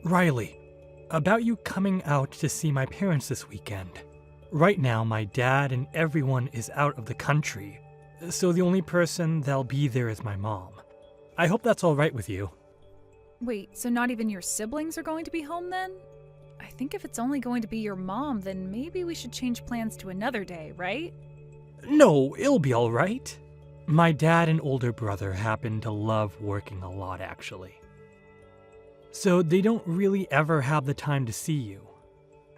Riley, about you coming out to see my parents this weekend. Right now, my dad and everyone is out of the country, so the only person that'll be there is my mom. I hope that's all right with you. Wait, so not even your siblings are going to be home then? I think if it's only going to be your mom, then maybe we should change plans to another day, right? No, it'll be all right. My dad and older brother happen to love working a lot, actually. So they don't really ever have the time to see you.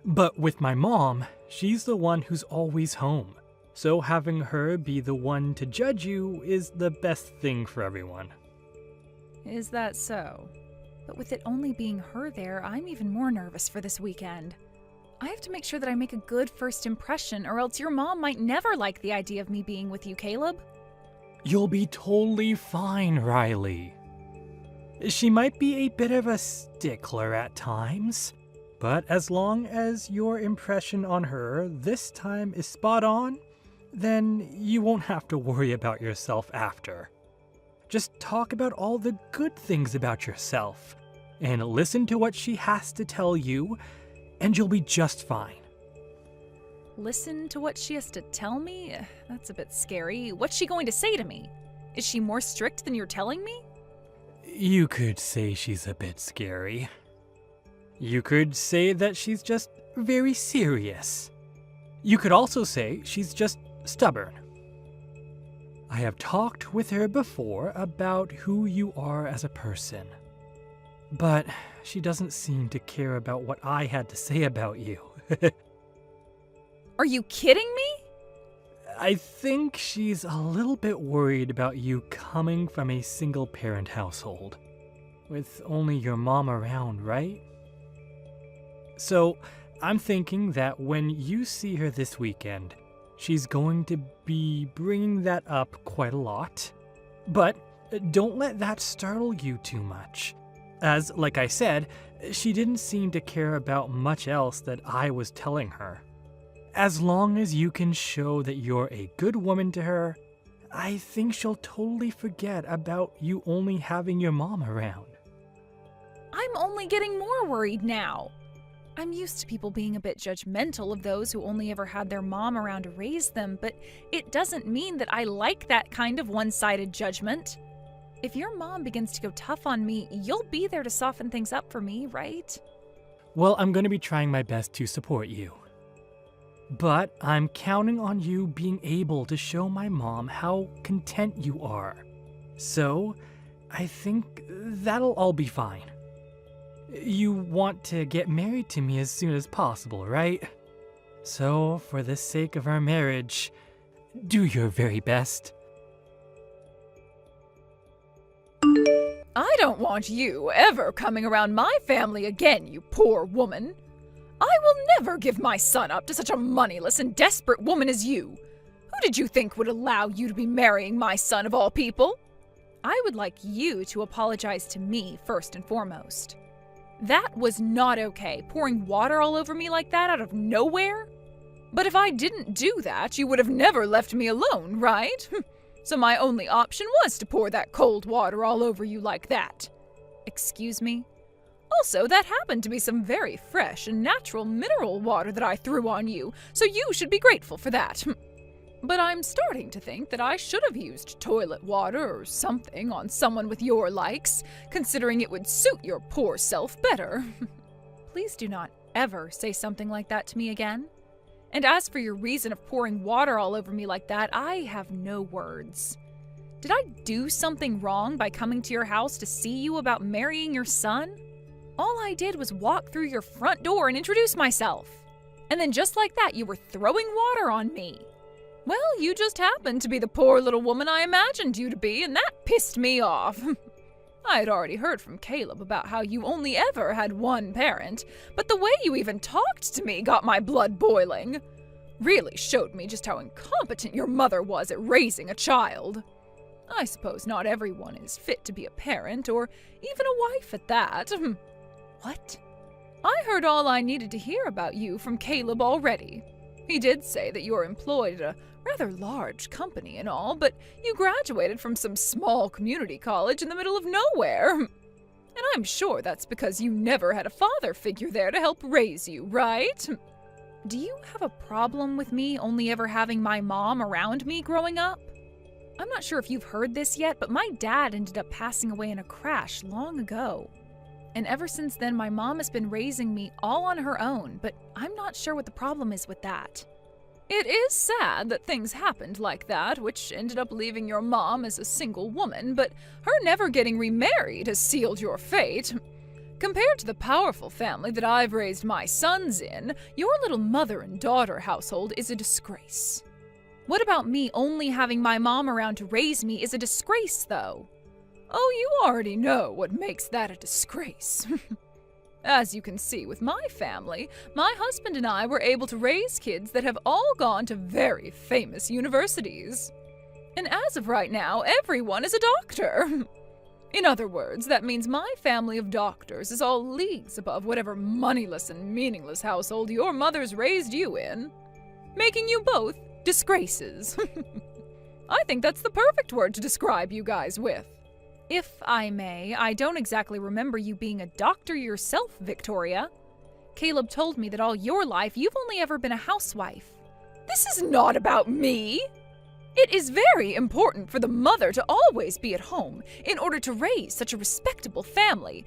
But with my mom, she's the one who's always home. So having her be the one to judge you is the best thing for everyone. Is that so? But with it only being her there, I'm even more nervous for this weekend. I have to make sure that I make a good first impression, or else your mom might never like the idea of me being with you, Caleb. You'll be totally fine, Riley. She might be a bit of a stickler at times, but as long as your impression on her this time is spot on, then you won't have to worry about yourself after. Just talk about all the good things about yourself, and listen to what she has to tell you, and you'll be just fine. Listen to what she has to tell me? That's a bit scary. What's she going to say to me? Is she more strict than you're telling me? You could say she's a bit scary. You could say that she's just very serious. You could also say she's just stubborn. I have talked with her before about who you are as a person, but she doesn't seem to care about what I had to say about you. Are you kidding me? I think she's a little bit worried about you coming from a single-parent household, with only your mom around, right? So, I'm thinking that when you see her this weekend, she's going to be bringing that up quite a lot. But don't let that startle you too much. As, like I said, she didn't seem to care about much else that I was telling her. As long as you can show that you're a good woman to her, I think she'll totally forget about you only having your mom around. I'm only getting more worried now. I'm used to people being a bit judgmental of those who only ever had their mom around to raise them, but it doesn't mean that I like that kind of one-sided judgment. If your mom begins to go tough on me, you'll be there to soften things up for me, right? Well, I'm going to be trying my best to support you. But I'm counting on you being able to show my mom how content you are. So, I think that'll all be fine. You want to get married to me as soon as possible, right? So, for the sake of our marriage, do your very best. I don't want you ever coming around my family again, you poor woman. I will never give my son up to such a moneyless and desperate woman as you. Who did you think would allow you to be marrying my son of all people? I would like you to apologize to me first and foremost. That was not okay, pouring water all over me like that out of nowhere. But if I didn't do that, you would have never left me alone, right? So my only option was to pour that cold water all over you like that. Excuse me? Also, that happened to be some very fresh and natural mineral water that I threw on you, so you should be grateful for that. But I'm starting to think that I should have used toilet water or something on someone with your likes, considering it would suit your poor self better. Please do not ever say something like that to me again. And as for your reason of pouring water all over me like that, I have no words. Did I do something wrong by coming to your house to see you about marrying your son? All I did was walk through your front door and introduce myself. And then just like that, you were throwing water on me. Well, you just happened to be the poor little woman I imagined you to be, and that pissed me off. I had already heard from Caleb about how you only ever had one parent, but the way you even talked to me got my blood boiling. Really showed me just how incompetent your mother was at raising a child. I suppose not everyone is fit to be a parent, or even a wife at that. What? I heard all I needed to hear about you from Caleb already. He did say that you are employed at a rather large company and all, but you graduated from some small community college in the middle of nowhere. And I'm sure that's because you never had a father figure there to help raise you, right? Do you have a problem with me only ever having my mom around me growing up? I'm not sure if you've heard this yet, but my dad ended up passing away in a crash long ago. And ever since then, my mom has been raising me all on her own, but I'm not sure what the problem is with that. It is sad that things happened like that, which ended up leaving your mom as a single woman, but her never getting remarried has sealed your fate. Compared to the powerful family that I've raised my sons in, your little mother and daughter household is a disgrace. What about me only having my mom around to raise me is a disgrace, though? Oh, you already know what makes that a disgrace. As you can see with my family, my husband and I were able to raise kids that have all gone to very famous universities. And as of right now, everyone is a doctor. In other words, that means my family of doctors is all leagues above whatever moneyless and meaningless household your mother's raised you in, making you both disgraces. I think that's the perfect word to describe you guys with. If I may, I don't exactly remember you being a doctor yourself, Victoria. Caleb told me that all your life you've only ever been a housewife. This is not about me! It is very important for the mother to always be at home in order to raise such a respectable family.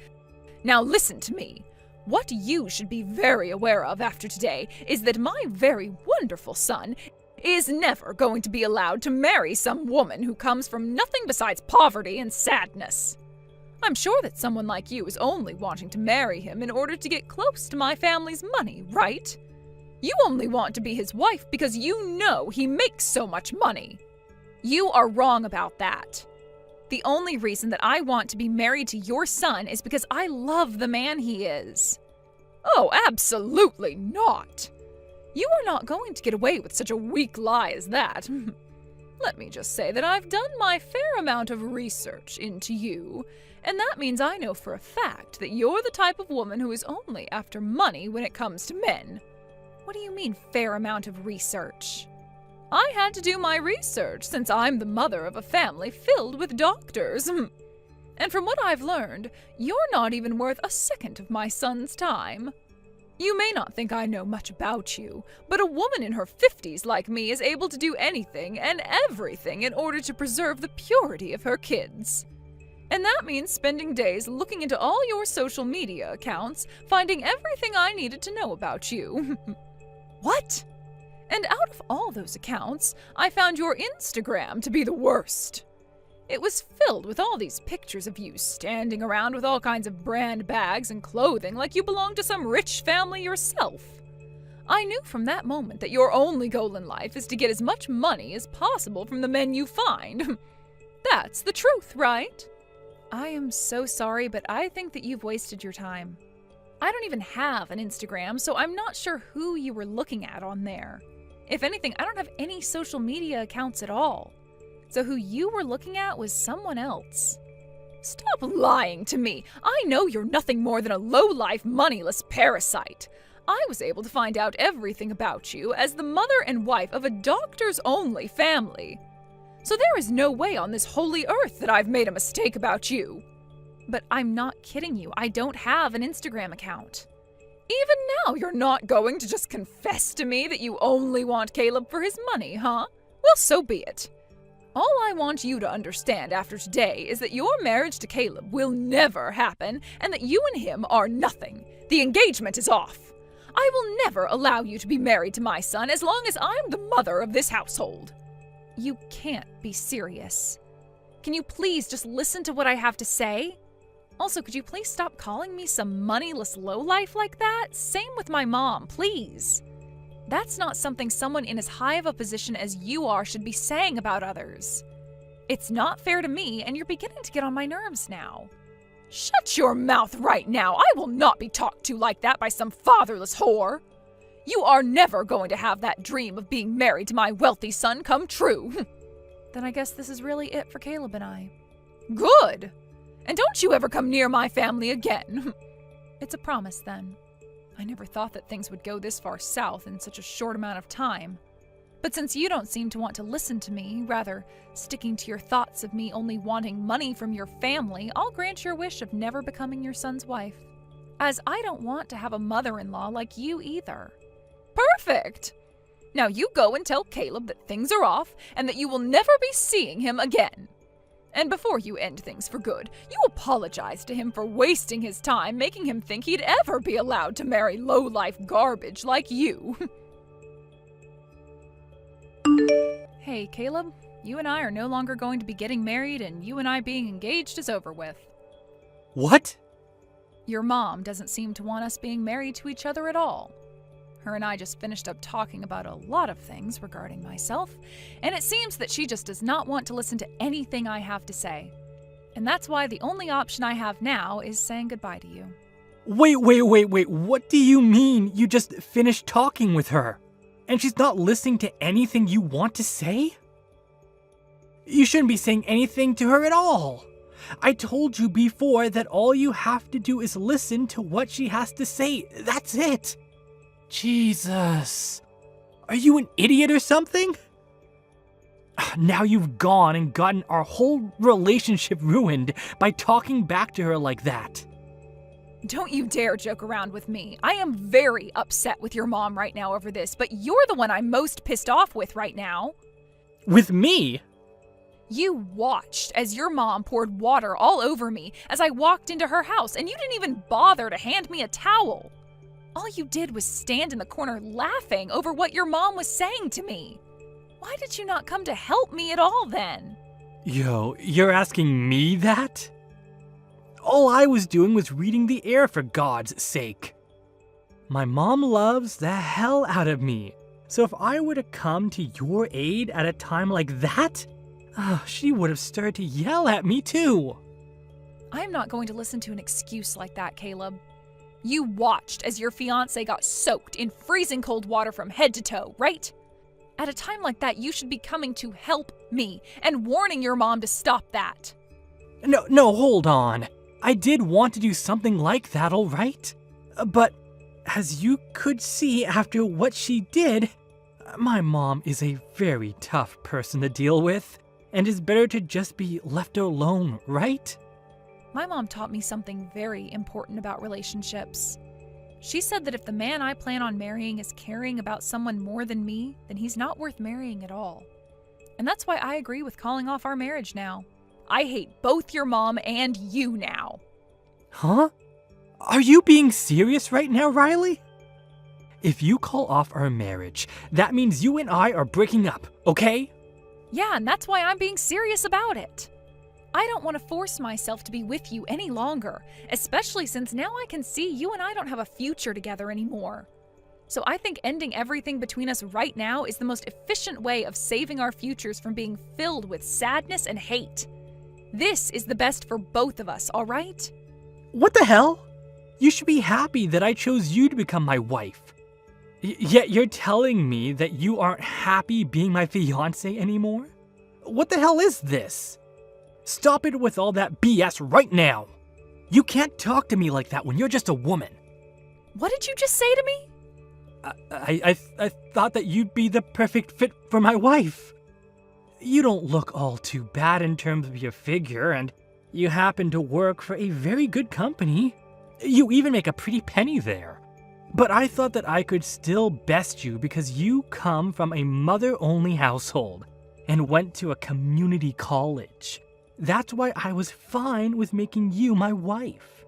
Now listen to me. What you should be very aware of after today is that my very wonderful son is never going to be allowed to marry some woman who comes from nothing besides poverty and sadness. I'm sure that someone like you is only wanting to marry him in order to get close to my family's money, right? You only want to be his wife because you know he makes so much money. You are wrong about that. The only reason that I want to be married to your son is because I love the man he is. Oh, absolutely not. You are not going to get away with such a weak lie as that. Let me just say that I've done my fair amount of research into you, and that means I know for a fact that you're the type of woman who is only after money when it comes to men. What do you mean, fair amount of research? I had to do my research since I'm the mother of a family filled with doctors. And from what I've learned, you're not even worth a second of my son's time. You may not think I know much about you, but a woman in her 50s like me is able to do anything and everything in order to preserve the purity of her kids. And that means spending days looking into all your social media accounts, finding everything I needed to know about you. What? And out of all those accounts, I found your Instagram to be the worst. It was filled with all these pictures of you standing around with all kinds of brand bags and clothing like you belonged to some rich family yourself. I knew from that moment that your only goal in life is to get as much money as possible from the men you find. That's the truth, right? I am so sorry, but I think that you've wasted your time. I don't even have an Instagram, so I'm not sure who you were looking at on there. If anything, I don't have any social media accounts at all. So who you were looking at was someone else. Stop lying to me. I know you're nothing more than a low-life, moneyless parasite. I was able to find out everything about you as the mother and wife of a doctor's-only family. So there is no way on this holy earth that I've made a mistake about you. But I'm not kidding you. I don't have an Instagram account. Even now, you're not going to just confess to me that you only want Caleb for his money, huh? Well, so be it. All I want you to understand after today is that your marriage to Caleb will never happen and that you and him are nothing. The engagement is off. I will never allow you to be married to my son as long as I'm the mother of this household. You can't be serious. Can you please just listen to what I have to say? Also, could you please stop calling me some moneyless lowlife like that? Same with my mom, please. That's not something someone in as high of a position as you are should be saying about others. It's not fair to me, and you're beginning to get on my nerves now. Shut your mouth right now! I will not be talked to like that by some fatherless whore! You are never going to have that dream of being married to my wealthy son come true! Then I guess this is really it for Caleb and I. Good! And don't you ever come near my family again! It's a promise, then. I never thought that things would go this far south in such a short amount of time. But since you don't seem to want to listen to me, rather sticking to your thoughts of me only wanting money from your family, I'll grant your wish of never becoming your son's wife. As I don't want to have a mother-in-law like you either. Perfect! Now you go and tell Caleb that things are off and that you will never be seeing him again. And before you end things for good, you apologize to him for wasting his time making him think he'd ever be allowed to marry low-life garbage like you. Hey, Caleb, you and I are no longer going to be getting married, and you and I being engaged is over with. What? Your mom doesn't seem to want us being married to each other at all. Her and I just finished up talking about a lot of things regarding myself, and it seems that she just does not want to listen to anything I have to say. And that's why the only option I have now is saying goodbye to you. Wait, what do you mean you just finished talking with her? And she's not listening to anything you want to say? You shouldn't be saying anything to her at all. I told you before that all you have to do is listen to what she has to say. That's it. Jesus. Are you an idiot or something? Now you've gone and gotten our whole relationship ruined by talking back to her like that. Don't you dare joke around with me. I am very upset with your mom right now over this, but you're the one I'm most pissed off with right now. With me? You watched as your mom poured water all over me as I walked into her house, and you didn't even bother to hand me a towel. All you did was stand in the corner laughing over what your mom was saying to me. Why did you not come to help me at all then? Yo, you're asking me that? All I was doing was reading the air, for God's sake. My mom loves the hell out of me, so if I were to come to your aid at a time like that, she would have started to yell at me too. I'm not going to listen to an excuse like that, Caleb. You watched as your fiancé got soaked in freezing cold water from head to toe, right? At a time like that, you should be coming to help me and warning your mom to stop that. No, hold on. I did want to do something like that, all right? But as you could see after what she did, my mom is a very tough person to deal with, and it's better to just be left alone, right? My mom taught me something very important about relationships. She said that if the man I plan on marrying is caring about someone more than me, then he's not worth marrying at all. And that's why I agree with calling off our marriage now. I hate both your mom and you now. Huh? Are you being serious right now, Riley? If you call off our marriage, that means you and I are breaking up, okay? Yeah, and that's why I'm being serious about it. I don't want to force myself to be with you any longer, especially since now I can see you and I don't have a future together anymore. So I think ending everything between us right now is the most efficient way of saving our futures from being filled with sadness and hate. This is the best for both of us, all right? What the hell? You should be happy that I chose you to become my wife. Yet you're telling me that you aren't happy being my fiancé anymore? What the hell is this? Stop it with all that BS right now. You can't talk to me like that when you're just a woman. What did you just say to me? I thought that you'd be the perfect fit for my wife. You don't look all too bad in terms of your figure, and you happen to work for a very good company. You even make a pretty penny there. But I thought that I could still best you because you come from a mother-only household and went to a community college. That's why I was fine with making you my wife.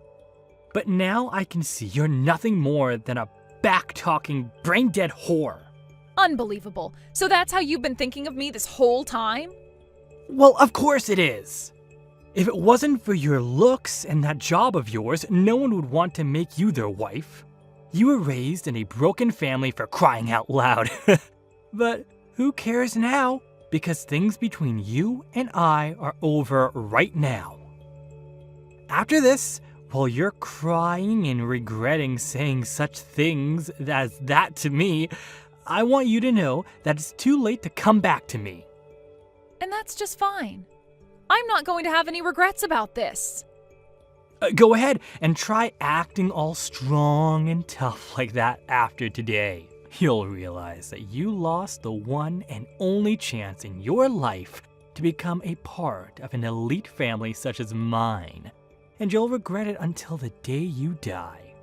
But now I can see you're nothing more than a back-talking, brain-dead whore. Unbelievable. So that's how you've been thinking of me this whole time? Well, of course it is. If it wasn't for your looks and that job of yours, no one would want to make you their wife. You were raised in a broken family, for crying out loud. But who cares now? Because things between you and I are over right now. After this, while you're crying and regretting saying such things as that to me, I want you to know that it's too late to come back to me. And that's just fine. I'm not going to have any regrets about this. Go ahead and try acting all strong and tough like that after today. you'll realize that you lost the one and only chance in your life to become a part of an elite family such as mine, and you'll regret it until the day you die.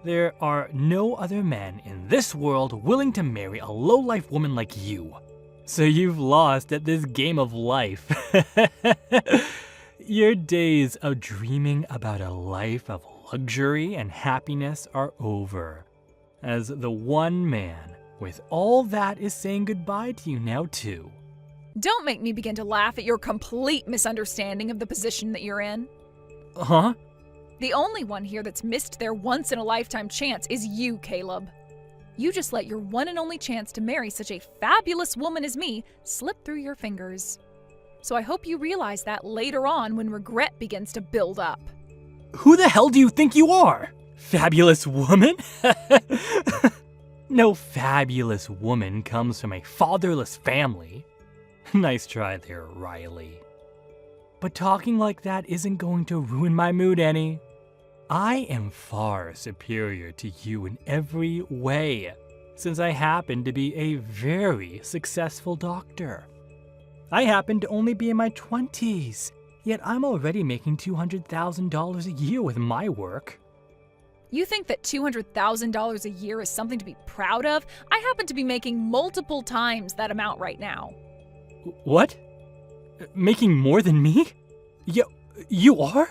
There are no other men in this world willing to marry a low-life woman like you. So you've lost at this game of life. Your days of dreaming about a life of luxury and happiness are over, as the one man with all that is saying goodbye to you now too. Don't make me begin to laugh at your complete misunderstanding of the position that you're in. Huh? The only one here that's missed their once-in-a-lifetime chance is you, Caleb. You just let your one and only chance to marry such a fabulous woman as me slip through your fingers. So I hope you realize that later on when regret begins to build up. Who the hell do you think you are? Fabulous woman? No fabulous woman comes from a fatherless family. Nice try there, Riley. But talking like that isn't going to ruin my mood any. I am far superior to you in every way, since I happen to be a very successful doctor. I happen to only be in my 20s, yet I'm already making $200,000 a year with my work. You think that $200,000 a year is something to be proud of? I happen to be making multiple times that amount right now. What? Making more than me? You are?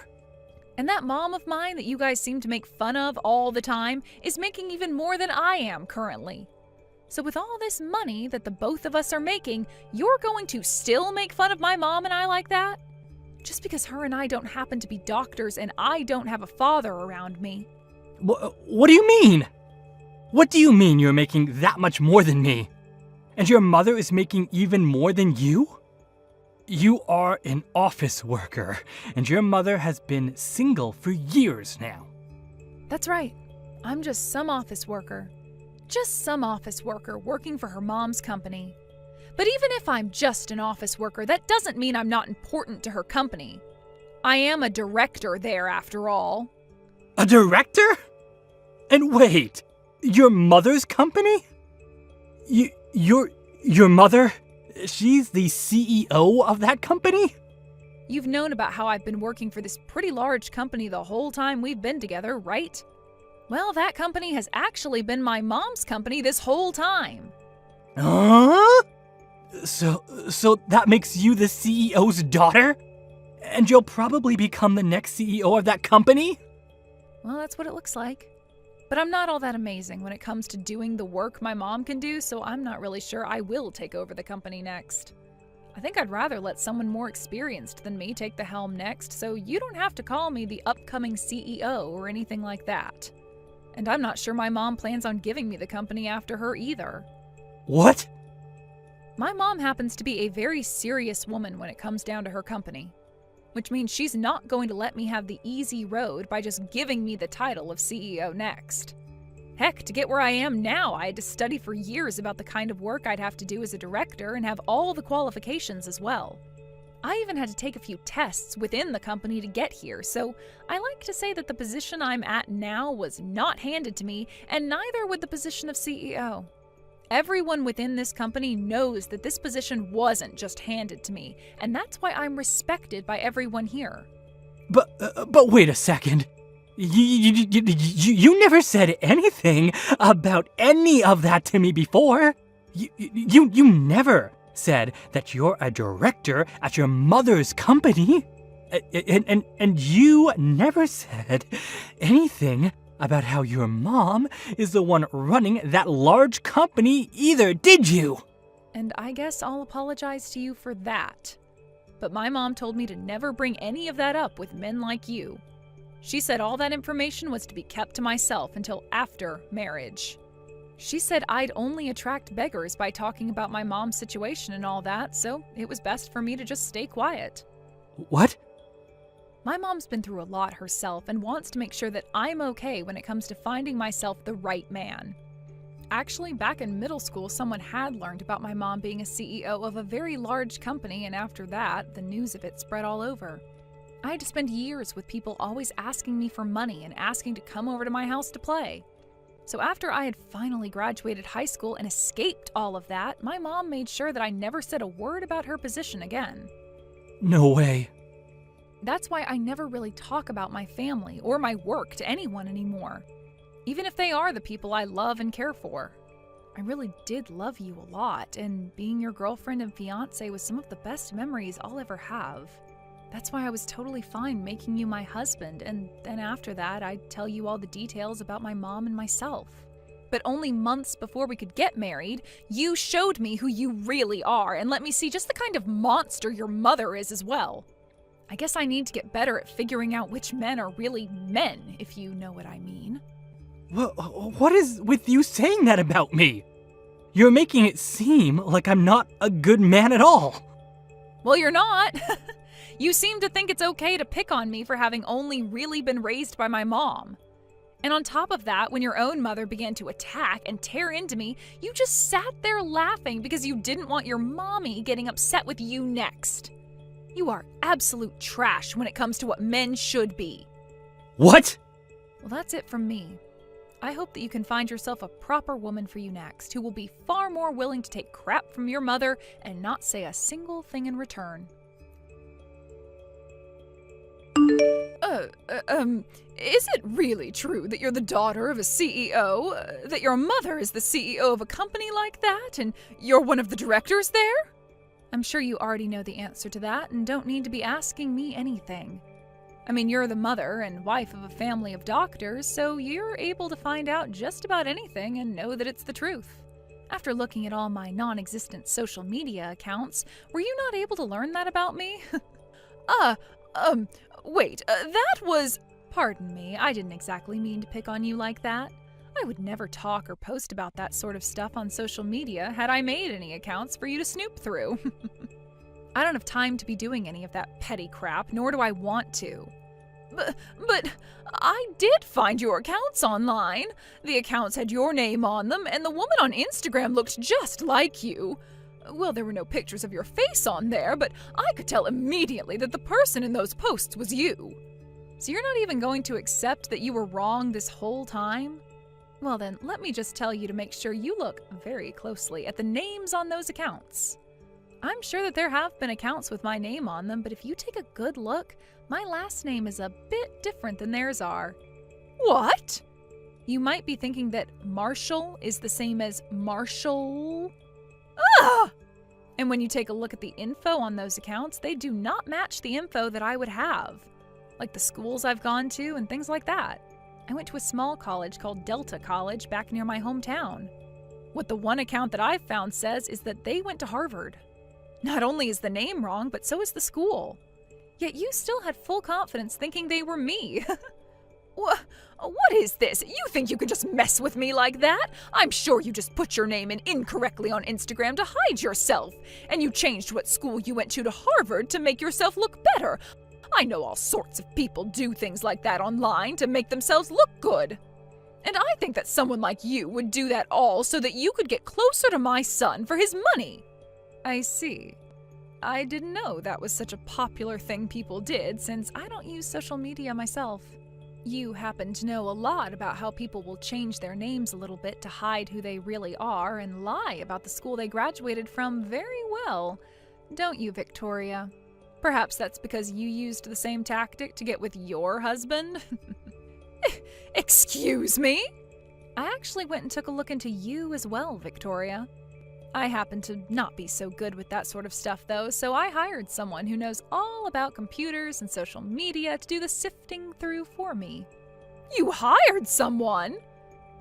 And that mom of mine that you guys seem to make fun of all the time is making even more than I am currently. So with all this money that the both of us are making, you're going to still make fun of my mom and I like that? Just because her and I don't happen to be doctors and I don't have a father around me. What do you mean? What do you mean you're making that much more than me? And your mother is making even more than you? You are an office worker, and your mother has been single for years now. That's right. I'm just some office worker. Just some office worker working for her mom's company. But even if I'm just an office worker, that doesn't mean I'm not important to her company. I am a director there, after all. A director? And wait, your mother's company? Your mother? She's the CEO of that company? You've known about how I've been working for this pretty large company the whole time we've been together, right? Well, that company has actually been my mom's company this whole time. Huh? So that makes you the CEO's daughter? And you'll probably become the next CEO of that company? Well, that's what it looks like. But I'm not all that amazing when it comes to doing the work my mom can do, so I'm not really sure I will take over the company next. I think I'd rather let someone more experienced than me take the helm next, so you don't have to call me the upcoming CEO or anything like that. And I'm not sure my mom plans on giving me the company after her either. What? My mom happens to be a very serious woman when it comes down to her company, which means she's not going to let me have the easy road by just giving me the title of CEO next. Heck, to get where I am now, I had to study for years about the kind of work I'd have to do as a director and have all the qualifications as well. I even had to take a few tests within the company to get here, so I like to say that the position I'm at now was not handed to me, and neither would the position of CEO. Everyone within this company knows that this position wasn't just handed to me, and that's why I'm respected by everyone here. But wait a second. You never said anything about any of that to me before. You never said that you're a director at your mother's company. And you never said anything about how your mom is the one running that large company either, did you? And I guess I'll apologize to you for that. But my mom told me to never bring any of that up with men like you. She said all that information was to be kept to myself until after marriage. She said I'd only attract beggars by talking about my mom's situation and all that, so it was best for me to just stay quiet. What? My mom's been through a lot herself and wants to make sure that I'm okay when it comes to finding myself the right man. Actually, back in middle school, someone had learned about my mom being a CEO of a very large company, and after that, the news of it spread all over. I had to spend years with people always asking me for money and asking to come over to my house to play. So after I had finally graduated high school and escaped all of that, my mom made sure that I never said a word about her position again. No way. That's why I never really talk about my family or my work to anyone anymore, even if they are the people I love and care for. I really did love you a lot, and being your girlfriend and fiancé was some of the best memories I'll ever have. That's why I was totally fine making you my husband, and then after that, I'd tell you all the details about my mom and myself. But only months before we could get married, you showed me who you really are and let me see just the kind of monster your mother is as well. I guess I need to get better at figuring out which men are really men, if you know what I mean. What is with you saying that about me? You're making it seem like I'm not a good man at all. Well, you're not. You seem to think it's okay to pick on me for having only really been raised by my mom. And on top of that, when your own mother began to attack and tear into me, you just sat there laughing because you didn't want your mommy getting upset with you next. You are absolute trash when it comes to what men should be. What? Well, that's it from me. I hope that you can find yourself a proper woman for you next, who will be far more willing to take crap from your mother and not say a single thing in return. Is it really true that you're the daughter of a CEO? That your mother is the CEO of a company like that, and you're one of the directors there? I'm sure you already know the answer to that and don't need to be asking me anything. I mean, you're the mother and wife of a family of doctors, so you're able to find out just about anything and know that it's the truth. After looking at all my non-existent social media accounts, were you not able to learn that about me? Wait, that was... Pardon me, I didn't exactly mean to pick on you like that. I would never talk or post about that sort of stuff on social media had I made any accounts for you to snoop through. I don't have time to be doing any of that petty crap, nor do I want to. But I did find your accounts online. The accounts had your name on them, and the woman on Instagram looked just like you. Well, there were no pictures of your face on there, but I could tell immediately that the person in those posts was you. So you're not even going to accept that you were wrong this whole time? Well then, let me just tell you to make sure you look very closely at the names on those accounts. I'm sure that there have been accounts with my name on them, but if you take a good look, my last name is a bit different than theirs are. What? You might be thinking that Marshall is the same as Marshall. Ah! And when you take a look at the info on those accounts, they do not match the info that I would have, like the schools I've gone to and things like that. I went to a small college called Delta College back near my hometown. What the one account that I've found says is that they went to Harvard. Not only is the name wrong, but so is the school. Yet you still had full confidence thinking they were me. What is this? You think you can just mess with me like that? I'm sure you just put your name in incorrectly on Instagram to hide yourself, and you changed what school you went to Harvard to make yourself look better. I know all sorts of people do things like that online to make themselves look good. And I think that someone like you would do that all so that you could get closer to my son for his money. I see. I didn't know that was such a popular thing people did, since I don't use social media myself. You happen to know a lot about how people will change their names a little bit to hide who they really are and lie about the school they graduated from very well, don't you, Victoria? Perhaps that's because you used the same tactic to get with your husband? Excuse me? I actually went and took a look into you as well, Victoria. I happen to not be so good with that sort of stuff, though, so I hired someone who knows all about computers and social media to do the sifting through for me. You hired someone?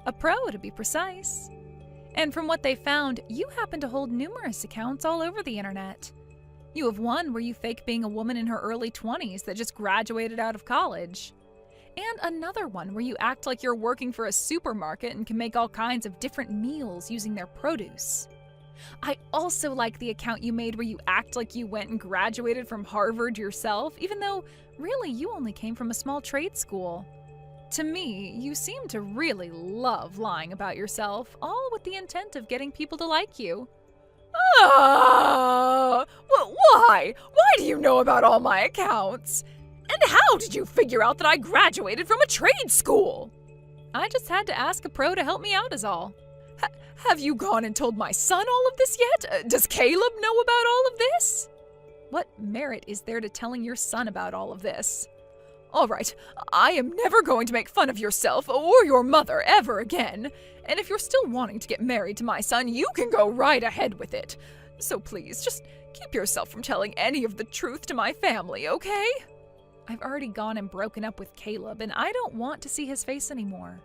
A pro, to be precise. And from what they found, you happen to hold numerous accounts all over the internet. You have one where you fake being a woman in her early 20s that just graduated out of college. And another one where you act like you're working for a supermarket and can make all kinds of different meals using their produce. I also like the account you made where you act like you went and graduated from Harvard yourself, even though really you only came from a small trade school. To me, you seem to really love lying about yourself, all with the intent of getting people to like you. Well, why? Why do you know about all my accounts? And how did you figure out that I graduated from a trade school? I just had to ask a pro to help me out is all. Have you gone and told my son all of this yet? Does Caleb know about all of this? What merit is there to telling your son about all of this? All right, I am never going to make fun of yourself or your mother ever again. And if you're still wanting to get married to my son, you can go right ahead with it. So please, just keep yourself from telling any of the truth to my family, okay? I've already gone and broken up with Caleb, and I don't want to see his face anymore.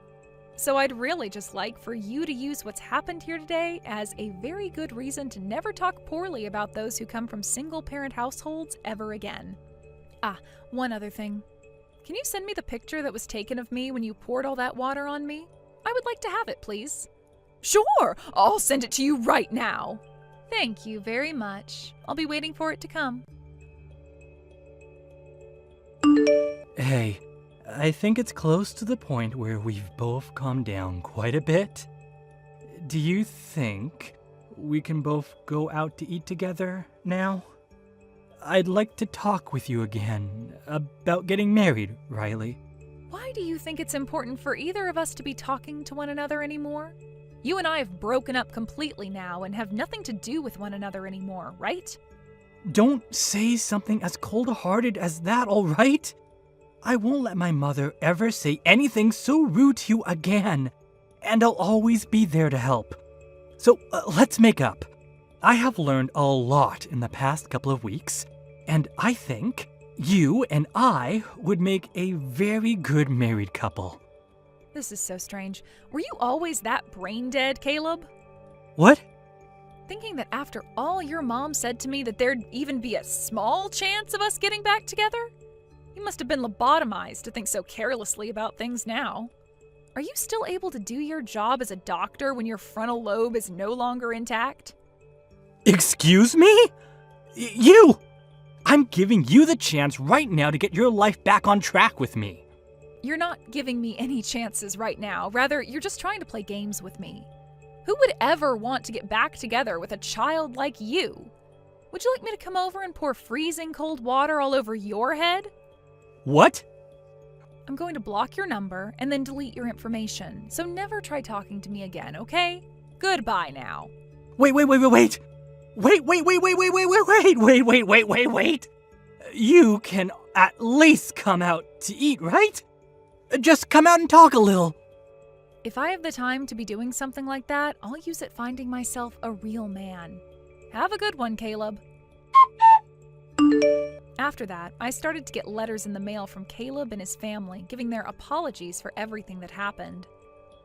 So I'd really just like for you to use what's happened here today as a very good reason to never talk poorly about those who come from single-parent households ever again. One other thing. Can you send me the picture that was taken of me when you poured all that water on me? I would like to have it, please. Sure, I'll send it to you right now. Thank you very much. I'll be waiting for it to come. Hey, I think it's close to the point where we've both calmed down quite a bit. Do you think we can both go out to eat together now? I'd like to talk with you again about getting married, Riley. Why do you think it's important for either of us to be talking to one another anymore? You and I have broken up completely now and have nothing to do with one another anymore, right? Don't say something as cold-hearted as that, all right? I won't let my mother ever say anything so rude to you again, and I'll always be there to help. So let's make up. I have learned a lot in the past couple of weeks, and I think you and I would make a very good married couple. This is so strange. Were you always that brain dead, Caleb? What? Thinking that after all your mom said to me that there'd even be a small chance of us getting back together? You must have been lobotomized to think so carelessly about things now. Are you still able to do your job as a doctor when your frontal lobe is no longer intact? Excuse me? You! I'm giving you the chance right now to get your life back on track with me. You're not giving me any chances right now. Rather, you're just trying to play games with me. Who would ever want to get back together with a child like you? Would you like me to come over and pour freezing cold water all over your head? What? I'm going to block your number and then delete your information, so never try talking to me again, okay? Goodbye now. Wait. You can at least come out to eat, right? Just come out and talk a little. If I have the time to be doing something like that, I'll use it finding myself a real man. Have a good one, Caleb. After that, I started to get letters in the mail from Caleb and his family, giving their apologies for everything that happened.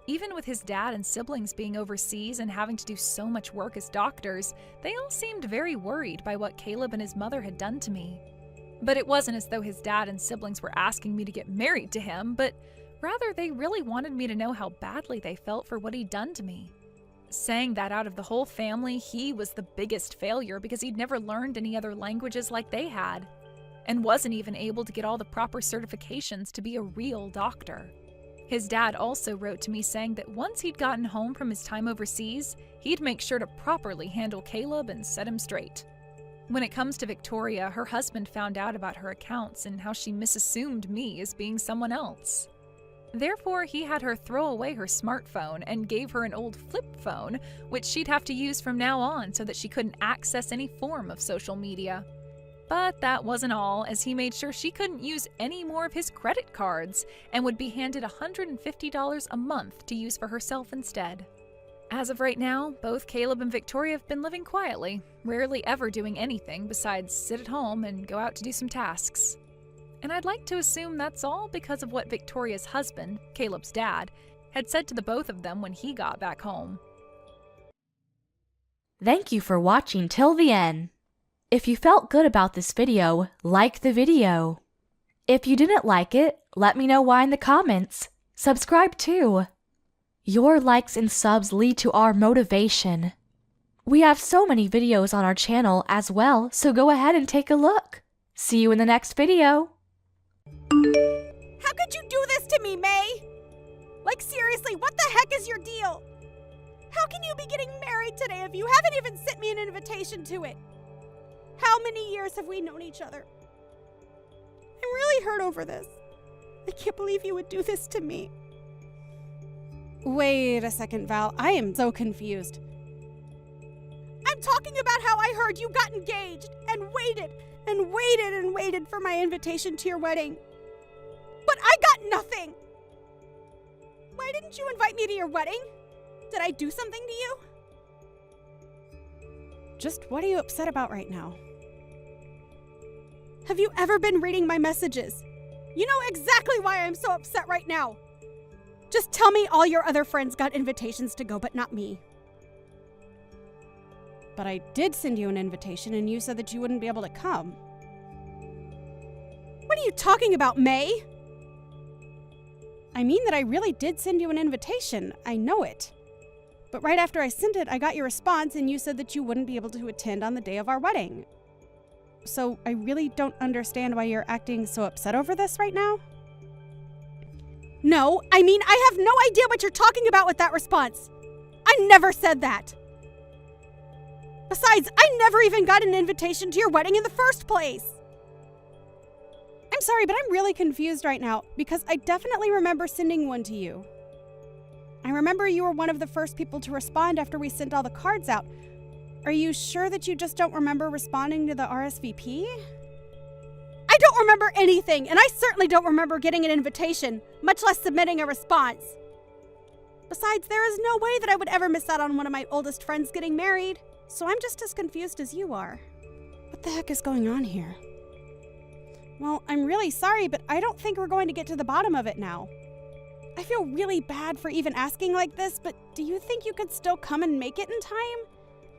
Even with his dad and siblings being overseas and having to do so much work as doctors, they all seemed very worried by what Caleb and his mother had done to me. But it wasn't as though his dad and siblings were asking me to get married to him, but rather they really wanted me to know how badly they felt for what he'd done to me. Saying that out of the whole family, he was the biggest failure because he'd never learned any other languages like they had, and wasn't even able to get all the proper certifications to be a real doctor. His dad also wrote to me saying that once he'd gotten home from his time overseas, he'd make sure to properly handle Caleb and set him straight. When it comes to Victoria, her husband found out about her accounts and how she misassumed me as being someone else. Therefore, he had her throw away her smartphone and gave her an old flip phone, which she'd have to use from now on so that she couldn't access any form of social media. But that wasn't all, as he made sure she couldn't use any more of his credit cards and would be handed $150 a month to use for herself instead. As of right now, both Caleb and Victoria have been living quietly, rarely ever doing anything besides sit at home and go out to do some tasks. And I'd like to assume that's all because of what Victoria's husband, Caleb's dad, had said to the both of them when he got back home. Thank you for watching till the end. If you felt good about this video, like the video. If you didn't like it, let me know why in the comments. Subscribe too. Your likes and subs lead to our motivation. We have so many videos on our channel as well, so go ahead and take a look. See you in the next video. How could you do this to me, May? Like seriously, what the heck is your deal? How can you be getting married today if you haven't even sent me an invitation to it? How many years have we known each other? I'm really hurt over this. I can't believe you would do this to me. Wait a second, Val. I am so confused. I'm talking about how I heard you got engaged and waited and waited and waited for my invitation to your wedding. But I got nothing. Why didn't you invite me to your wedding? Did I do something to you? Just what are you upset about right now? Have you ever been reading my messages? You know exactly why I'm so upset right now. Just tell me all your other friends got invitations to go, but not me. But I did send you an invitation and you said that you wouldn't be able to come. What are you talking about, May? I mean that I really did send you an invitation. I know it. But right after I sent it, I got your response and you said that you wouldn't be able to attend on the day of our wedding. So I really don't understand why you're acting so upset over this right now. No, I mean, I have no idea what you're talking about with that response. I never said that. Besides, I never even got an invitation to your wedding in the first place. I'm sorry, but I'm really confused right now because I definitely remember sending one to you. I remember you were one of the first people to respond after we sent all the cards out. Are you sure that you just don't remember responding to the RSVP? I don't remember anything, and I certainly don't remember getting an invitation, much less submitting a response. Besides, there is no way that I would ever miss out on one of my oldest friends getting married, so I'm just as confused as you are. What the heck is going on here? Well, I'm really sorry, but I don't think we're going to get to the bottom of it now. I feel really bad for even asking like this, but do you think you could still come and make it in time?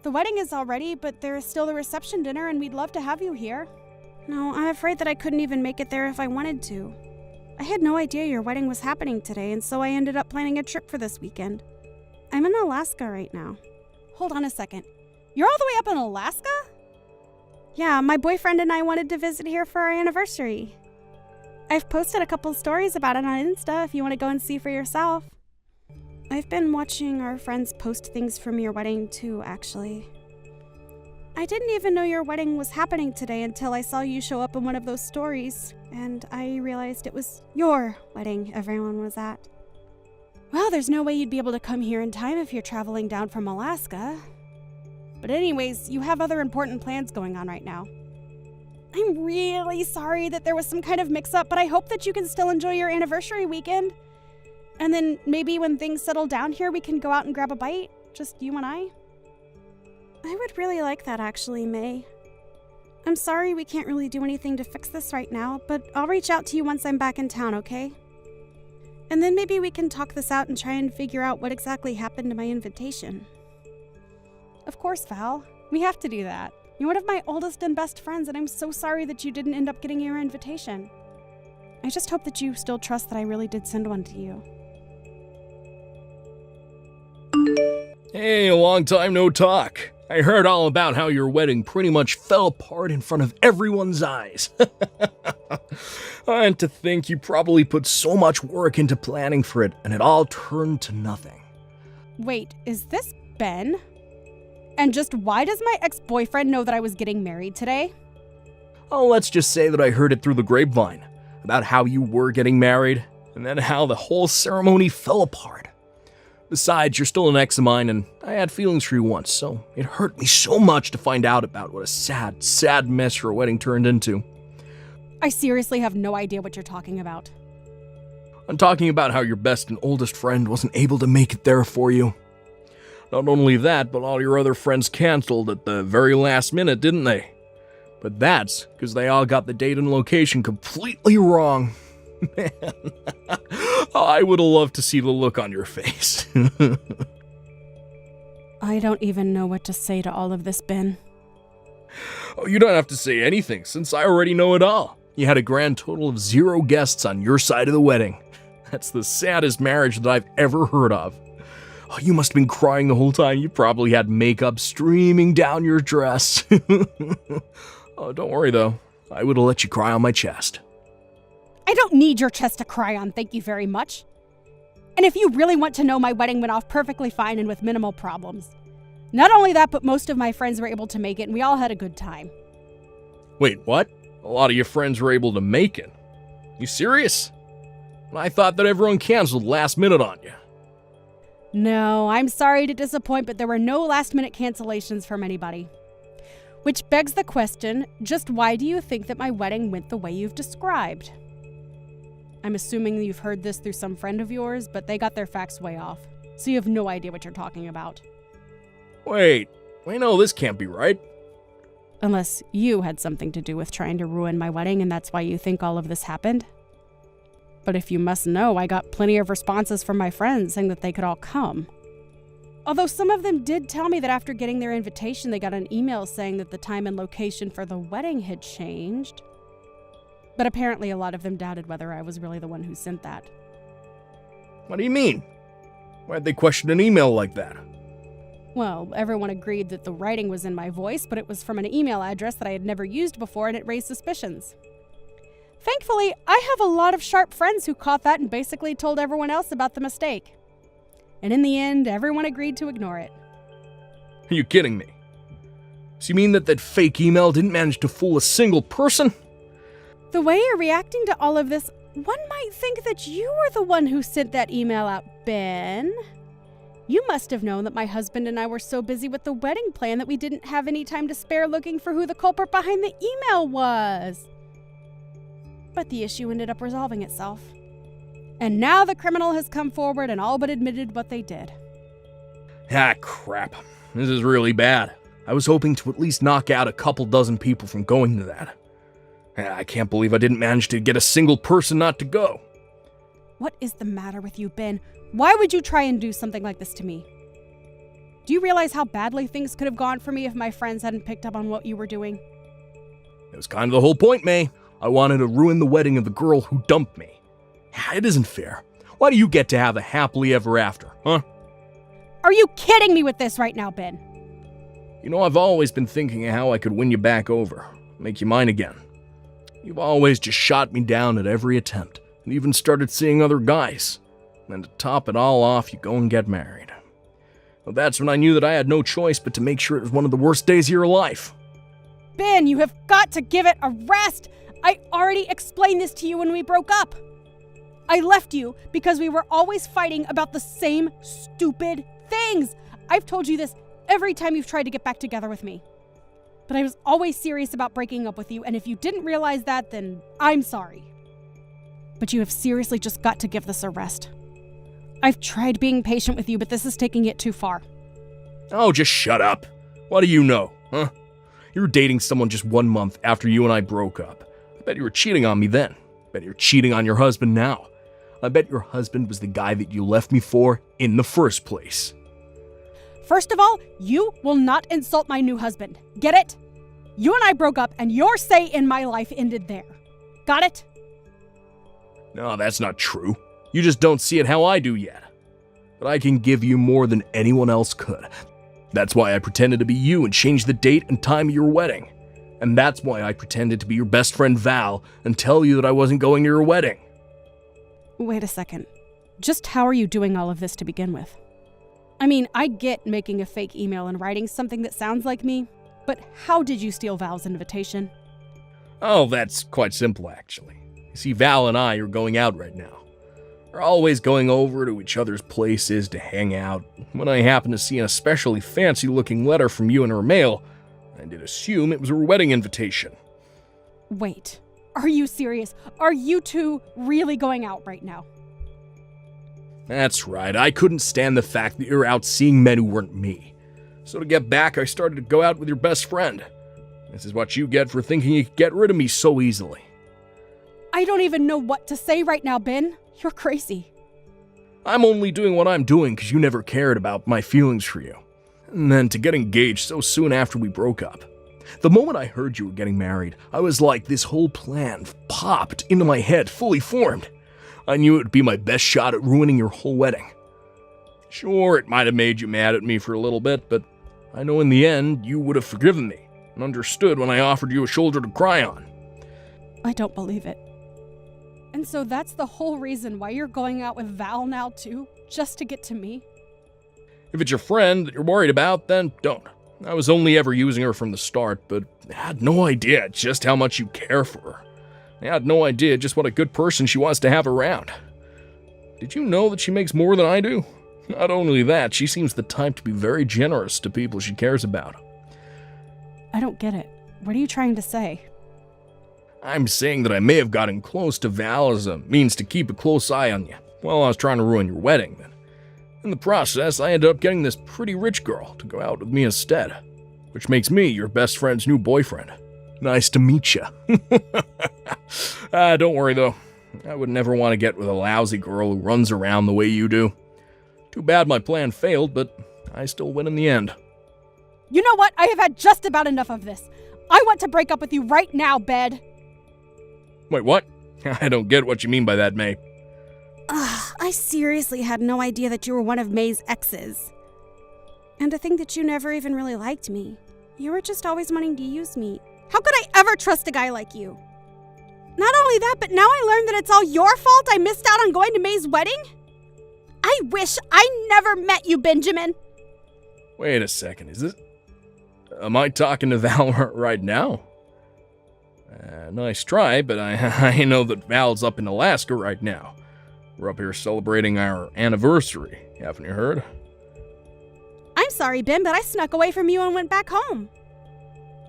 The wedding is all ready, but there is still the reception dinner, and we'd love to have you here. No, I'm afraid that I couldn't even make it there if I wanted to. I had no idea your wedding was happening today, and so I ended up planning a trip for this weekend. I'm in Alaska right now. Hold on a second. You're all the way up in Alaska? Yeah, my boyfriend and I wanted to visit here for our anniversary. I've posted a couple stories about it on Insta if you want to go and see for yourself. I've been watching our friends post things from your wedding too, actually. I didn't even know your wedding was happening today until I saw you show up in one of those stories, and I realized it was your wedding everyone was at. Well, there's no way you'd be able to come here in time if you're traveling down from Alaska. But anyways, you have other important plans going on right now. I'm really sorry that there was some kind of mix-up, but I hope that you can still enjoy your anniversary weekend. And then maybe when things settle down here, we can go out and grab a bite, just you and I. I would really like that, actually, May. I'm sorry we can't really do anything to fix this right now, but I'll reach out to you once I'm back in town, okay? And then maybe we can talk this out and try and figure out what exactly happened to my invitation. Of course, Val. We have to do that. You're one of my oldest and best friends, and I'm so sorry that you didn't end up getting your invitation. I just hope that you still trust that I really did send one to you. Hey, a long time no talk. I heard all about how your wedding pretty much fell apart in front of everyone's eyes. And to think you probably put so much work into planning for it, and it all turned to nothing. Wait, is this Ben? And just why does my ex-boyfriend know that I was getting married today? Oh, let's just say that I heard it through the grapevine, about how you were getting married, and then how the whole ceremony fell apart. Besides, you're still an ex of mine, and I had feelings for you once, so it hurt me so much to find out about what a sad, sad mess your wedding turned into. I seriously have no idea what you're talking about. I'm talking about how your best and oldest friend wasn't able to make it there for you. Not only that, but all your other friends canceled at the very last minute, didn't they? But that's because they all got the date and location completely wrong. Man, I would have loved to see the look on your face. I don't even know what to say to all of this, Ben. Oh, you don't have to say anything, since I already know it all. You had a grand total of 0 guests on your side of the wedding. That's the saddest marriage that I've ever heard of. Oh, you must have been crying the whole time. You probably had makeup streaming down your dress. Oh, don't worry, though. I would have let you cry on my chest. I don't need your chest to cry on, thank you very much. And if you really want to know, my wedding went off perfectly fine and with minimal problems. Not only that, but most of my friends were able to make it, and we all had a good time. Wait, what? A lot of your friends were able to make it? You serious? I thought that everyone canceled last minute on you. No, I'm sorry to disappoint, but there were no last-minute cancellations from anybody. Which begs the question, just why do you think that my wedding went the way you've described? I'm assuming you've heard this through some friend of yours, but they got their facts way off, so you have no idea what you're talking about. Wait, no, this can't be right. Unless you had something to do with trying to ruin my wedding and that's why you think all of this happened. But if you must know, I got plenty of responses from my friends saying that they could all come. Although some of them did tell me that after getting their invitation, they got an email saying that the time and location for the wedding had changed. But apparently a lot of them doubted whether I was really the one who sent that. What do you mean? Why'd they question an email like that? Well, everyone agreed that the writing was in my voice, but it was from an email address that I had never used before and it raised suspicions. Thankfully, I have a lot of sharp friends who caught that and basically told everyone else about the mistake. And in the end, everyone agreed to ignore it. Are you kidding me? So you mean that fake email didn't manage to fool a single person? The way you're reacting to all of this, one might think that you were the one who sent that email out, Ben. You must have known that my husband and I were so busy with the wedding plan that we didn't have any time to spare looking for who the culprit behind the email was. But the issue ended up resolving itself. And now the criminal has come forward and all but admitted what they did. Ah, crap. This is really bad. I was hoping to at least knock out a couple dozen people from going to that. I can't believe I didn't manage to get a single person not to go. What is the matter with you, Ben? Why would you try and do something like this to me? Do you realize how badly things could have gone for me if my friends hadn't picked up on what you were doing? It was kind of the whole point, May. I wanted to ruin the wedding of the girl who dumped me. It isn't fair. Why do you get to have a happily ever after, huh? Are you kidding me with this right now, Ben? You know, I've always been thinking of how I could win you back over, make you mine again. You've always just shot me down at every attempt, and even started seeing other guys. And to top it all off, you go and get married. Well, that's when I knew that I had no choice but to make sure it was one of the worst days of your life. Ben, you have got to give it a rest! I already explained this to you when we broke up. I left you because we were always fighting about the same stupid things. I've told you this every time you've tried to get back together with me. But I was always serious about breaking up with you, and if you didn't realize that, then I'm sorry. But you have seriously just got to give this a rest. I've tried being patient with you, but this is taking it too far. Oh, just shut up. What do you know, huh? You were dating someone just 1 month after you and I broke up. I bet you were cheating on me then. I bet you're cheating on your husband now. I bet your husband was the guy that you left me for in the first place. First of all, you will not insult my new husband. Get it? You and I broke up, and your say in my life ended there. Got it? No, that's not true. You just don't see it how I do yet. But I can give you more than anyone else could. That's why I pretended to be you and changed the date and time of your wedding. And that's why I pretended to be your best friend Val and tell you that I wasn't going to your wedding. Wait a second. Just how are you doing all of this to begin with? I mean, I get making a fake email and writing something that sounds like me, but how did you steal Val's invitation? Oh, that's quite simple, actually. You see, Val and I are going out right now. We're always going over to each other's places to hang out. When I happened to see an especially fancy-looking letter from you in her mail, I did assume it was her wedding invitation. Wait, are you serious? Are you two really going out right now? That's right, I couldn't stand the fact that you're out seeing men who weren't me. So to get back, I started to go out with your best friend. This is what you get for thinking you could get rid of me so easily. I don't even know what to say right now, Ben. You're crazy. I'm only doing what I'm doing because you never cared about my feelings for you. And then to get engaged so soon after we broke up. The moment I heard you were getting married, I was like, this whole plan popped into my head, fully formed. I knew it would be my best shot at ruining your whole wedding. Sure, it might have made you mad at me for a little bit, but I know in the end you would have forgiven me and understood when I offered you a shoulder to cry on. I don't believe it. And so that's the whole reason why you're going out with Val now too? Just to get to me? If it's your friend that you're worried about, then don't. I was only ever using her from the start, but I had no idea just how much you care for her. I had no idea just what a good person she was to have around. Did you know that she makes more than I do? Not only that, she seems the type to be very generous to people she cares about. I don't get it. What are you trying to say? I'm saying that I may have gotten close to Val as a means to keep a close eye on you while I was trying to ruin your wedding. But in the process, I ended up getting this pretty rich girl to go out with me instead, which makes me your best friend's new boyfriend. Nice to meet you. Don't worry, though. I would never want to get with a lousy girl who runs around the way you do. Too bad my plan failed, but I still win in the end. You know what? I have had just about enough of this. I want to break up with you right now, Bed. Wait, what? I don't get what you mean by that, May. I seriously had no idea that you were one of May's exes. And to think that you never even really liked me. You were just always wanting to use me. How could I ever trust a guy like you? Not only that, but now I learned that it's all your fault I missed out on going to May's wedding? I wish I never met you, Benjamin. Wait a second, is this... Am I talking to Val right now? Nice try, but I know that Val's up in Alaska right now. We're up here celebrating our anniversary, haven't you heard? I'm sorry, Ben, but I snuck away from you and went back home.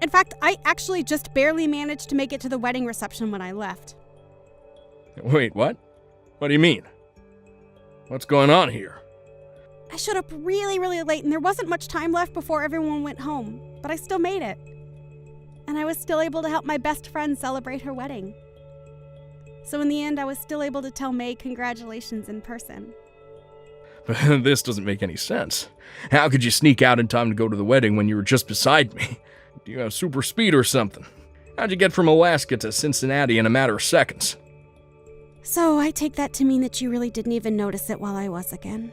In fact, I actually just barely managed to make it to the wedding reception when I left. Wait, what? What do you mean? What's going on here? I showed up really, really late, and there wasn't much time left before everyone went home, but I still made it. And I was still able to help my best friend celebrate her wedding. So in the end, I was still able to tell May congratulations in person. This doesn't make any sense. How could you sneak out in time to go to the wedding when you were just beside me? Do you have super speed or something? How'd you get from Alaska to Cincinnati in a matter of seconds? So I take that to mean that you really didn't even notice it while I was again.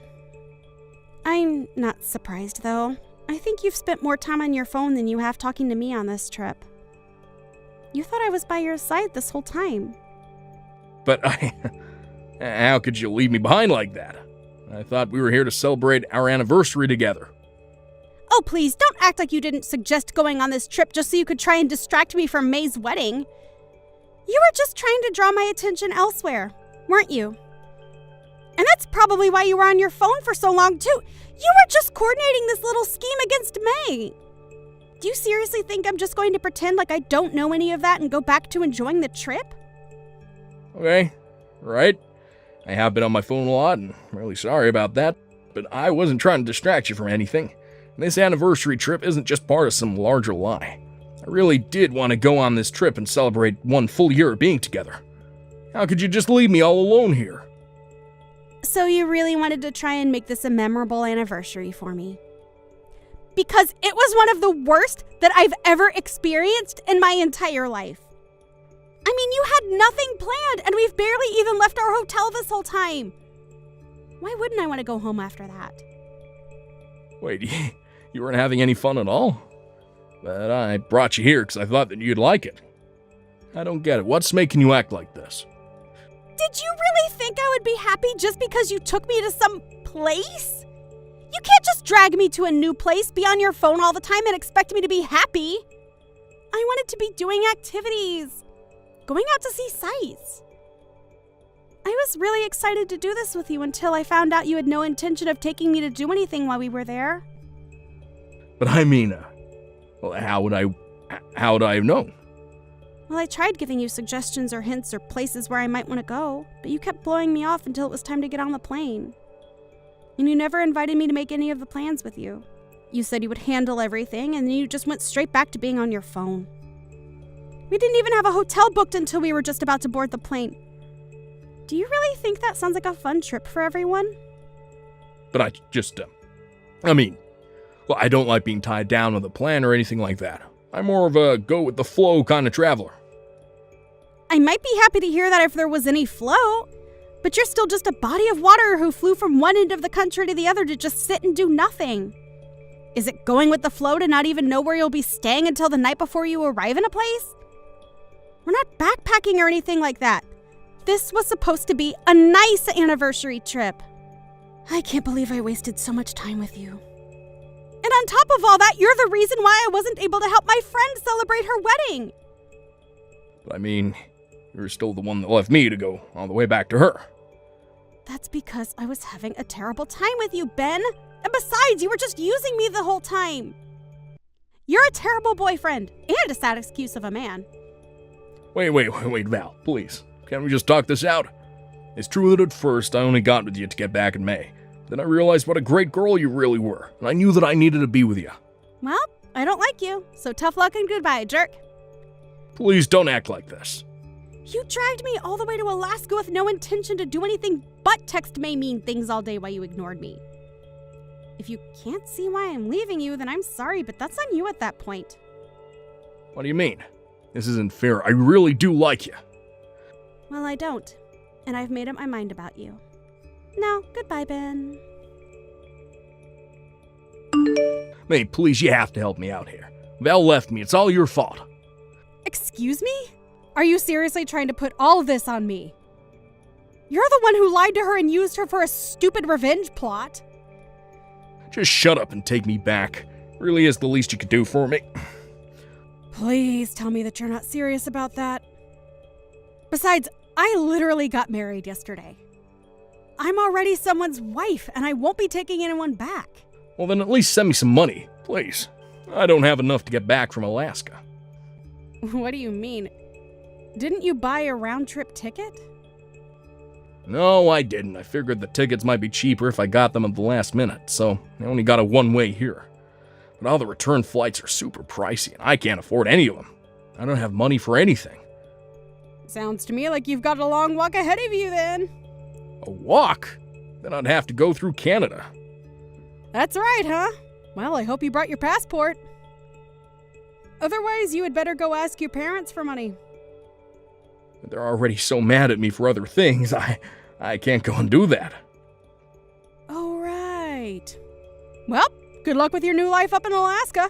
I'm not surprised, though. I think you've spent more time on your phone than you have talking to me on this trip. You thought I was by your side this whole time. But how could you leave me behind like that? I thought we were here to celebrate our anniversary together. Oh, please, don't act like you didn't suggest going on this trip just so you could try and distract me from May's wedding. You were just trying to draw my attention elsewhere, weren't you? And that's probably why you were on your phone for so long, too. You were just coordinating this little scheme against May. Do you seriously think I'm just going to pretend like I don't know any of that and go back to enjoying the trip? Okay, right. I have been on my phone a lot, and I'm really sorry about that, but I wasn't trying to distract you from anything. This anniversary trip isn't just part of some larger lie. I really did want to go on this trip and celebrate 1 full year of being together. How could you just leave me all alone here? So you really wanted to try and make this a memorable anniversary for me? Because it was one of the worst that I've ever experienced in my entire life. I mean, you had nothing planned, and we've barely even left our hotel this whole time. Why wouldn't I want to go home after that? Wait, you weren't having any fun at all? But I brought you here because I thought that you'd like it. I don't get it. What's making you act like this? Did you really think I would be happy just because you took me to some place? You can't just drag me to a new place, be on your phone all the time, and expect me to be happy. I wanted to be doing activities, going out to see sights. I was really excited to do this with you until I found out you had no intention of taking me to do anything while we were there. But I mean, well, how would I have known? Well, I tried giving you suggestions or hints or places where I might want to go, but you kept blowing me off until it was time to get on the plane. And you never invited me to make any of the plans with you. You said you would handle everything, and then you just went straight back to being on your phone. We didn't even have a hotel booked until we were just about to board the plane. Do you really think that sounds like a fun trip for everyone? But I just, I don't like being tied down with a plan or anything like that. I'm more of a go-with-the-flow kind of traveler. I might be happy to hear that if there was any flow, but you're still just a body of water who flew from one end of the country to the other to just sit and do nothing. Is it going with the flow to not even know where you'll be staying until the night before you arrive in a place? We're not backpacking or anything like that. This was supposed to be a nice anniversary trip. I can't believe I wasted so much time with you. And on top of all that, you're the reason why I wasn't able to help my friend celebrate her wedding. I mean, you're still the one that left me to go all the way back to her. That's because I was having a terrible time with you, Ben. And besides, you were just using me the whole time. You're a terrible boyfriend and a sad excuse of a man. Wait, Val, please. Can't we just talk this out? It's true that at first I only got with you to get back at May. Then I realized what a great girl you really were, and I knew that I needed to be with you. Well, I don't like you, so tough luck and goodbye, jerk. Please don't act like this. You dragged me all the way to Alaska with no intention to do anything but text May mean things all day while you ignored me. If you can't see why I'm leaving you, then I'm sorry, but that's on you at that point. What do you mean? This isn't fair. I really do like you. Well, I don't, and I've made up my mind about you. Now, goodbye, Ben. May, please, you have to help me out here. Val left me. It's all your fault. Excuse me? Are you seriously trying to put all of this on me? You're the one who lied to her and used her for a stupid revenge plot. Just shut up and take me back. Really is the least you could do for me. Please tell me that you're not serious about that. Besides, I literally got married yesterday. I'm already someone's wife, and I won't be taking anyone back. Well, then at least send me some money, please. I don't have enough to get back from Alaska. What do you mean? Didn't you buy a round-trip ticket? No, I didn't. I figured the tickets might be cheaper if I got them at the last minute, so I only got a one-way here. But all the return flights are super pricey, and I can't afford any of them. I don't have money for anything. Sounds to me like you've got a long walk ahead of you, then. A walk? Then I'd have to go through Canada. That's right, huh? Well, I hope you brought your passport. Otherwise, you had better go ask your parents for money. But they're already so mad at me for other things, I can't go and do that. Oh, right. Well, good luck with your new life up in Alaska.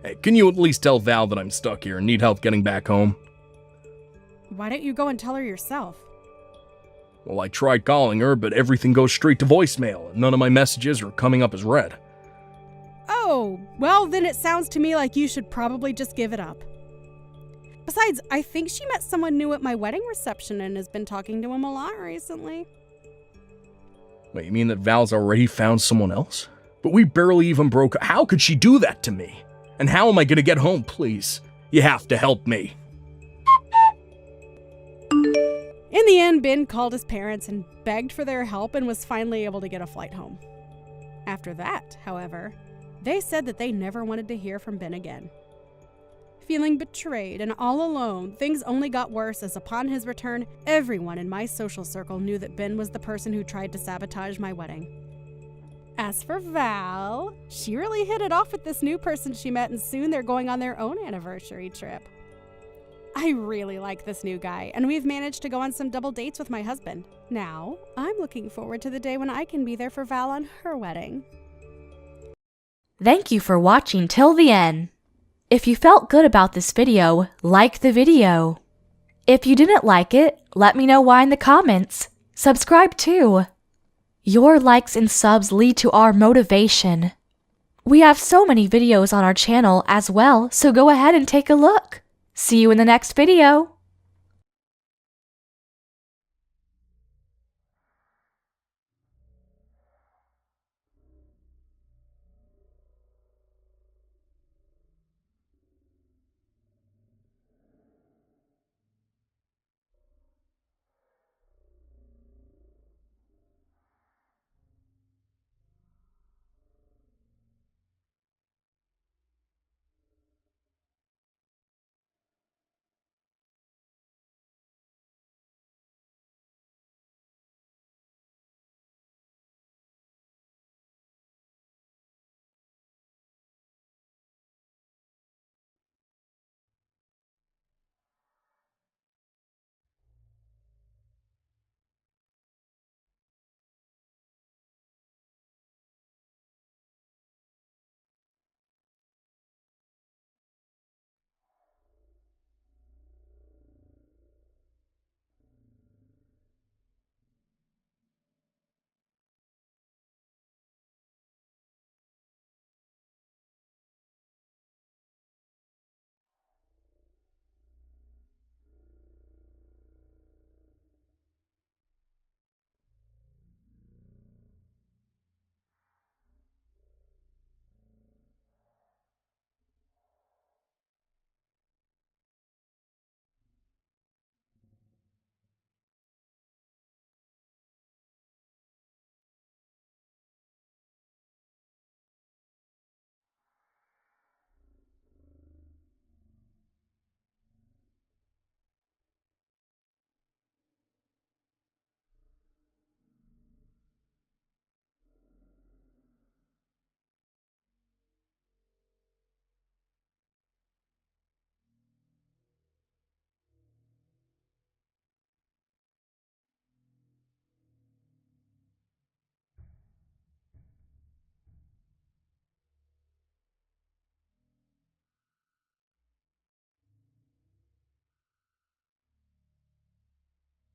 Hey, can you at least tell Val that I'm stuck here and need help getting back home? Why don't you go and tell her yourself? Well, I tried calling her, but everything goes straight to voicemail, and none of my messages are coming up as read. Oh, well, then it sounds to me like you should probably just give it up. Besides, I think she met someone new at my wedding reception and has been talking to him a lot recently. Wait, you mean that Val's already found someone else? But we barely even broke up. How could she do that to me? And how am I gonna get home, please? You have to help me. In the end, Ben called his parents and begged for their help and was finally able to get a flight home. After that, however, they said that they never wanted to hear from Ben again. Feeling betrayed and all alone, things only got worse as upon his return, everyone in my social circle knew that Ben was the person who tried to sabotage my wedding. As for Val, she really hit it off with this new person she met, and soon they're going on their own anniversary trip. I really like this new guy, and we've managed to go on some double dates with my husband. Now, I'm looking forward to the day when I can be there for Val on her wedding. Thank you for watching till the end. If you felt good about this video, like the video. If you didn't like it, let me know why in the comments. Subscribe too. Your likes and subs lead to our motivation. We have so many videos on our channel as well, so go ahead and take a look. See you in the next video.